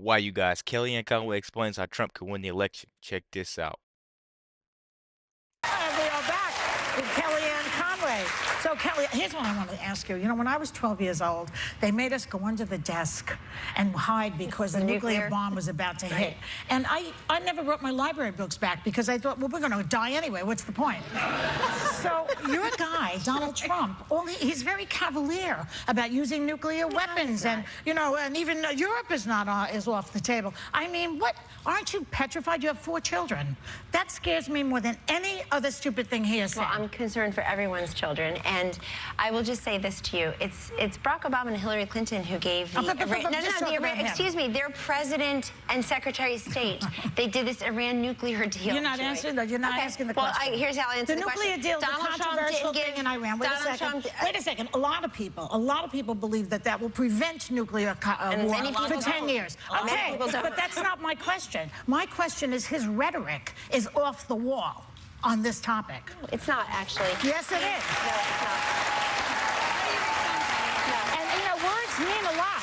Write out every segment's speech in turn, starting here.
Why, you guys? Kellyanne Conway explains how Trump could win the election. Check this out. And we are back with Kellyanne Conway. So, Kelly, here's what I want to ask you. You know, when I was 12 years old, they made us go under the desk and hide because the nuclear bomb was about to hit. And I never brought my library books back because I thought, well, we're going to die anyway. What's the point? So, your guy, Donald Trump, he's very cavalier about using nuclear weapons. And, you know, and even Europe is off the table. I mean, what? Aren't you petrified? You have 4 children. That scares me more than any other stupid thing he has said. Well, I'm concerned for everyone's children, and I will just say this to you: it's Barack Obama and Hillary Clinton who gave the excuse me, their president and Secretary of State. They did this Iran nuclear deal. You're not answering that. You're not asking the question. Well, here's how I answer the question. The nuclear deal is a controversial thing in Iran. Wait a second. A lot of people believe that will prevent nuclear war for 10 years. Okay, but that's not my question. My question is his rhetoric is off the wall on this topic. It's not, actually. Yes, it is. No, it's not. And, you know, words mean a lot.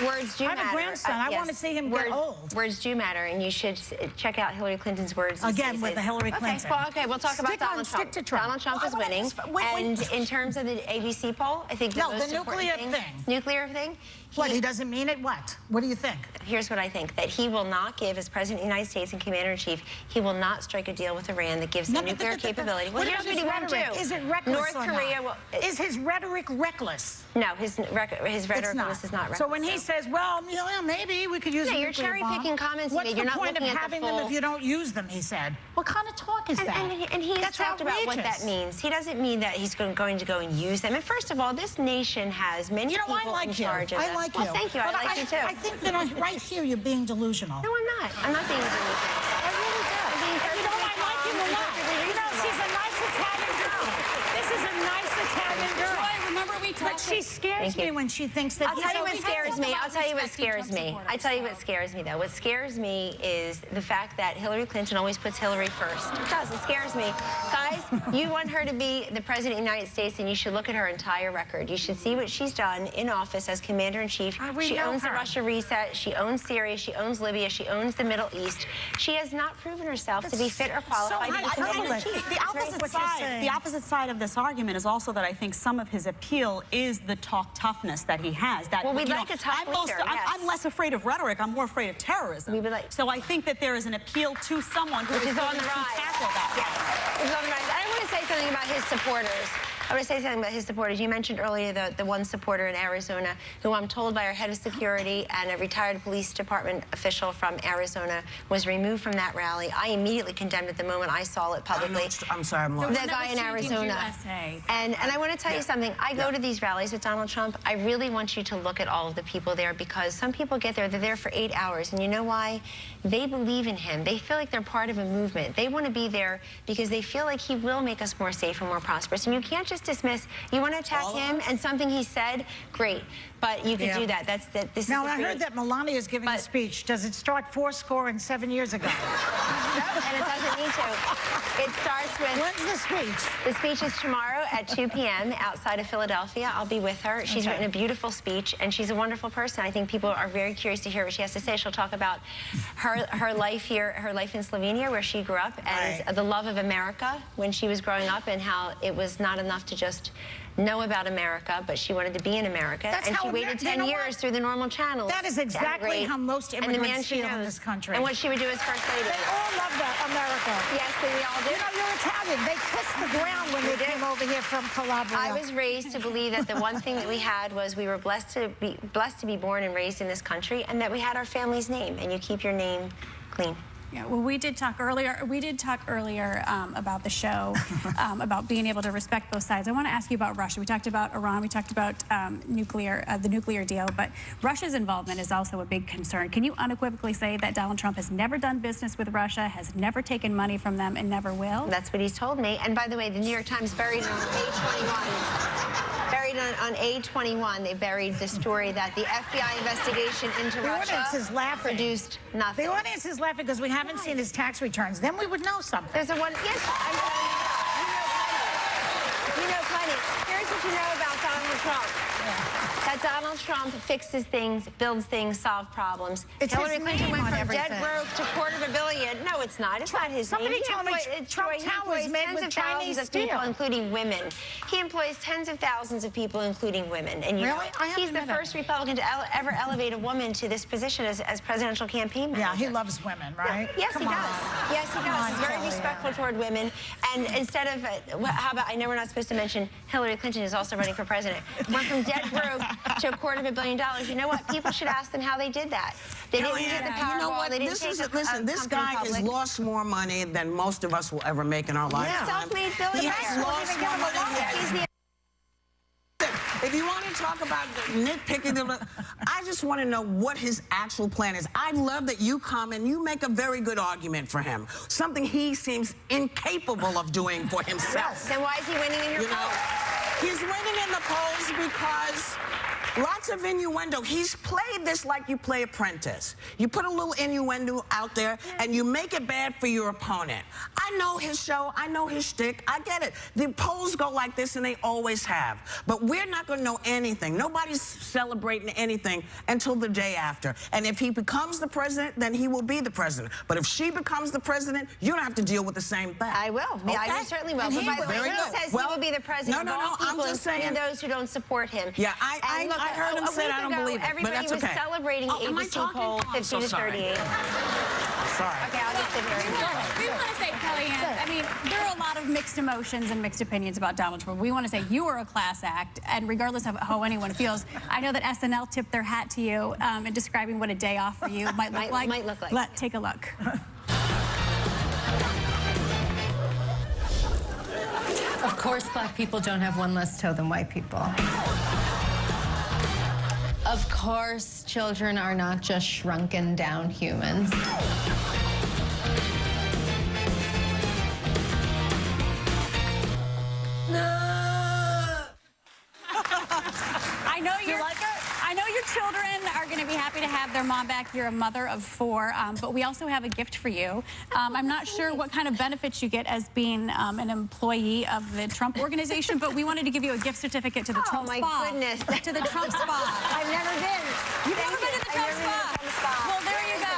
Words do matter. I have a grandson. I want to see him get old. Words do matter, and you should check out Hillary Clinton's words. Again, with the Hillary Clinton. Okay, we'll talk about Donald Trump. Stick to Trump. Donald Trump is winning. And in terms of the ABC poll, I think the most important thing... Nuclear thing? What, he doesn't mean it? What? What do you think? Here's what I think, that he will not give, as President of the United States and Commander-in-Chief, he will not strike a deal with Iran that gives them nuclear capability. Well, here's what he won't do. Is it reckless North Korea will... Is his rhetoric reckless? No, his rhetoric is not reckless. So when he says, well, yeah, maybe we could use a nuclear bomb. You're cherry-picking comments. What's You're the not point of looking at having them if you don't use them, he said. What kind of talk is that? And he has talked about what that means. He doesn't mean that he's going to go and use them. And first of all, this nation has many people in charge of them. I like you. Well, thank you. I like you, too. I think that right here you're being delusional. No, I'm not. I'm not being delusional. I really do. You know, I like you a lot. You know, she's a nice Italian girl. This is a nice Italian girl. Remember we talked. But she scares me when she thinks that. I'll tell you what scares me. I'll tell you what scares me. I tell you what scares me, though. What scares me is the fact that Hillary Clinton always puts Hillary first. It does. It scares me. Guys, you want her to be the President of the United States, and you should look at her entire record. You should see what she's done in office as Commander-in-Chief. She owns the Russia reset. She owns Syria. She owns Libya. She owns the Middle East. She has not proven herself to be fit or qualified to be Commander-in-Chief. The opposite side of this argument is also that I think some of his appeal is the talk toughness that he has. That, well, we'd like a tough leader, I'm less afraid of rhetoric. I'm more afraid of terrorism. So I think that there is an appeal to someone who is on the rise. Tackle that. Yes, it's on the rise. I want to say something about his supporters. I want to say something about his supporters. You mentioned earlier the one supporter in Arizona who I'm told by our head of security and a retired police department official from Arizona was removed from that rally. I immediately condemned it the moment I saw it publicly. I'm sorry, I'm lost. The guy in Arizona. And I want to tell you something. I go to these rallies with Donald Trump. I really want you to look at all of the people there, because some people get there, they're there for 8 hours. And you know why? They believe in him. They feel like they're part of a movement. They want to be there because they feel like he will make us more safe and more prosperous. And you can't just dismiss. You want to attack him and something he said, great, but you could do that. Now, I heard that Melania is giving a speech. Does it start 7 years ago? No, and it doesn't need to. It starts with... When's the speech? The speech is tomorrow at 2 p.m. outside of Philadelphia. I'll be with her. She's written a beautiful speech, and she's a wonderful person. I think people are very curious to hear what she has to say. She'll talk about her life here, her life in Slovenia, where she grew up, and the love of America when she was growing up, and how it was not enough to just know about America, but she wanted to be in America. And she waited 10 years through the normal channels. That is exactly how most immigrants feel in this country. And what she would do as First Lady. They all love that America. Yes, they all do. You know, you're Italian. They kissed the ground when they came over here from Calabria. I was raised to believe that the one thing that we had was we were blessed to be born and raised in this country, and that we had our family's name, and you keep your name clean. Yeah, well, we did talk earlier about the show, about being able to respect both sides. I want to ask you about Russia. We talked about Iran. We talked about the nuclear deal. But Russia's involvement is also a big concern. Can you unequivocally say that Donald Trump has never done business with Russia, has never taken money from them, and never will? That's what he's told me. And by the way, the New York Times buried on A21. Buried on A21, they buried the story that the FBI investigation into Russia produced nothing. The audience is laughing because we haven't seen his tax returns. Then we would know something. There's a one. Yes, I'm telling you. You know plenty. Here's what you know about Donald Trump. that Donald Trump fixes things, builds things, solves problems. It's Hillary his Clinton name went on from everything. dead broke to $250 million. No, it's not. It's not his Somebody name. told me Trump He Tower was employs made tens with of thousands Chinese of people, steel. including women. He employs tens of thousands of people, including women. And you Really? know, I haven't he's the met him. first Republican to ever elevate a woman to this position as presidential campaign manager. Yeah, he loves women, right? Yes, Come he does. on. Yes, he Come does. on, He's very Kellyanne. respectful toward women. And instead of, how about, I know we're not supposed to mention Hillary Clinton is also running for president. Went from dead broke to $250 million. You know what? People should ask them how they did that. They didn't hit the Powerball. You know what? They didn't This take is a listen. This company guy has public. lost more money than most of us will ever make in our lifetime. Self-made He billionaire. has lost more money. He's the If you want to talk about nitpicking, I just want to know what his actual plan is. I love that you come and you make a very good argument for him. Something he seems incapable of doing for himself. Then why is he winning in your You know, polls? he's winning in the polls because lots of innuendo. He's played this like you play Apprentice. You put a little innuendo out there and you make it bad for your opponent. I know his show. I know his shtick. I get it. The polls go like this and they always have. But we're not going to know anything. Nobody's celebrating anything until the day after. And if he becomes the president, then he will be the president. But if she becomes the president, you don't have to deal with the same thing. I will. Okay? I certainly will. And But he by the will. way, Very he good. says Well, he will be the president no, of all I'm people, just including saying. those who don't support him. Yeah, And I look, heard him a say week I don't ago, believe it, but everybody that's was okay. celebrating the Am I ABC talking? poll, I'm 50 so to sorry. 38. Sorry. Okay, I'll just sit here. We want to say, Kellyanne, I mean, there are a lot of mixed emotions and mixed opinions about Donald Trump. We want to say you are a class act, and regardless of how anyone feels, I know that SNL tipped their hat to you in describing what a day off for you might look like. Might look like. Take a look. Of course, black people don't have one less toe than white people. Of course, children are not just shrunken down humans. I know your children are going to be happy to have their mom back. You're a mother of 4, but we also have a gift for you. I'm not sure what kind of benefits you get as being an employee of the Trump organization, but we wanted to give you a gift certificate to the Trump Spa. Oh, my goodness. To the Trump Spa. I've never been. You've never been to the Trump Spa? Well, there you go.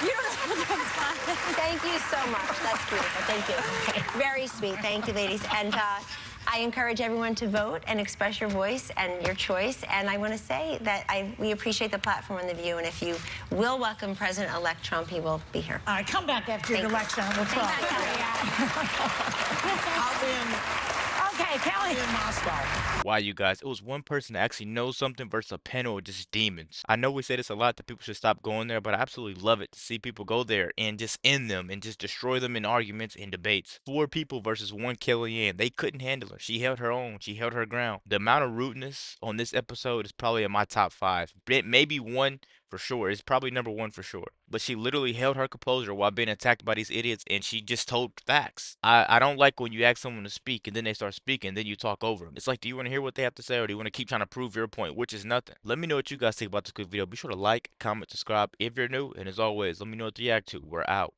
You don't know the Trump Spa. Thank you so much. That's beautiful. Thank you. Very sweet. Thank you, ladies. And I encourage everyone to vote and express your voice and your choice. And I want to say that we appreciate the platform and the view. And if you will welcome President-elect Trump, he will be here. All right, come back after your election and we'll talk. I'll be in. Okay, Kelly. In Moscow. Why, you guys? It was one person that actually knows something versus a panel of just demons. I know we say this a lot that people should stop going there, but I absolutely love it to see people go there and just end them and just destroy them in arguments and debates. 4 people versus 1 Kellyanne. They couldn't handle her. She held her own. She held her ground. The amount of rudeness on this episode is probably in my top 5. Maybe 1 for sure. It's probably number 1 for sure. But she literally held her composure while being attacked by these idiots, and she just told facts. I don't like when you ask someone to speak and then they start speaking, then you talk over them. It's like, do you want to hear what they have to say, or do you want to keep trying to prove your point, which is nothing? Let me know what you guys think about this quick video. Be sure to like, comment, subscribe if you're new, and as always, let me know what to react to. We're out.